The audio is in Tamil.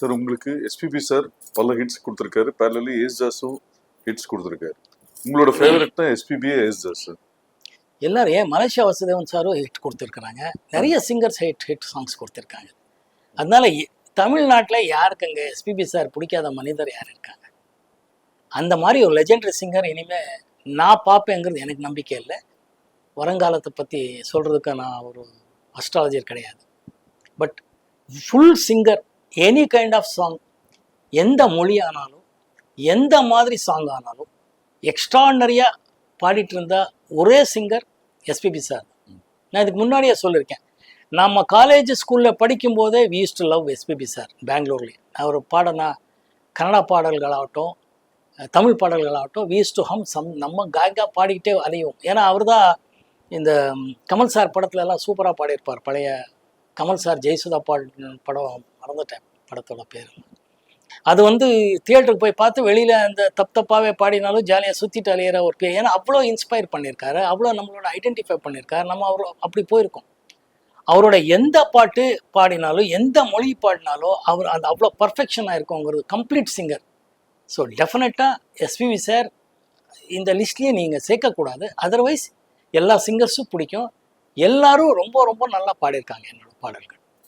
சார் உங்களுக்கு எஸ்பிபி சார் பல ஹிட்ஸ் கொடுத்துருக்காரு, பேரலி ஏஸ்தாஸும் ஹிட்ஸ் கொடுத்துருக்காரு. உங்களோட ஃபேவரட் தான் எஸ்பிபியே ஏஸ்தாஸ் சார்? எல்லாரும் ஏன் மலேசியா வாசுதேவன் சாரும் ஹிட் கொடுத்துருக்குறாங்க, நிறைய சிங்கர்ஸ் ஹிட் சாங்ஸ் கொடுத்துருக்காங்க. அதனால தமிழ்நாட்டில் யாருக்குங்க எஸ்பிபி சார் பிடிக்காத மனிதர் யார் இருக்காங்க? அந்த மாதிரி ஒரு லெஜெண்டரி சிங்கர் இனிமேல் நான் பார்ப்பேங்கிறது எனக்கு நம்பிக்கை இல்லை. வருங்காலத்தை பற்றி சொல்கிறதுக்கு நான் ஒரு அஸ்ட்ராலஜர் கிடையாது. But full singer, any kind of song, எந்த மொழி ஆனாலும் எந்த மாதிரி சாங் ஆனாலும் எக்ஸ்ட்ராடனரியாக பாடிட்டு இருந்த ஒரே சிங்கர் எஸ்பிபி சார். நான் இதுக்கு முன்னாடியே சொல்லியிருக்கேன், நம்ம காலேஜ் ஸ்கூலில் படிக்கும்போதே we use to love SPB sir. பெங்களூர்லேயே அவர் பாடினா கன்னடா பாடல்களாகட்டும் தமிழ் பாடல்களாகட்டும் வி யூஸ் டு ஹம் நம்ம காய்கா பாடிக்கிட்டே அலையும். ஏன்னா அவர் தான் இந்த கமல் சார் படத்துலலாம் சூப்பராக பாடியிருப்பார். பழைய கமல் சார் ஜெயசுதா படம் மறந்துட்டேன் படத்தோட பேர். அது தியேட்டருக்கு போய் பார்த்து வெளியில் அந்த தப்பாகவே பாடினாலும் ஜாலியாக சுற்றிட்டு அலையிற ஒரு பேர். ஏன்னா அவ்வளோ இன்ஸ்பயர் பண்ணியிருக்காரு, அவ்வளோ நம்மளோட ஐடென்டிஃபை பண்ணியிருக்காரு. நம்ம அப்படி போயிருக்கோம். அவரோட எந்த பாட்டு பாடினாலும் எந்த மொழி பாடினாலும் அவர் அது அவ்வளோ பர்ஃபெக்ஷனாக இருக்குங்கிறது. Complete singer. ஸோ டெஃபினட்டாக எஸ்பிபி சார் இந்த லிஸ்ட்லேயே நீங்கள் சேர்க்கக்கூடாது. அதர்வைஸ் எல்லா சிங்கர்ஸும் பிடிக்கும். எல்லாரும் ரொம்ப ரொம்ப நல்லா பாடியிருக்காங்க என்னோட பாடல்கள்.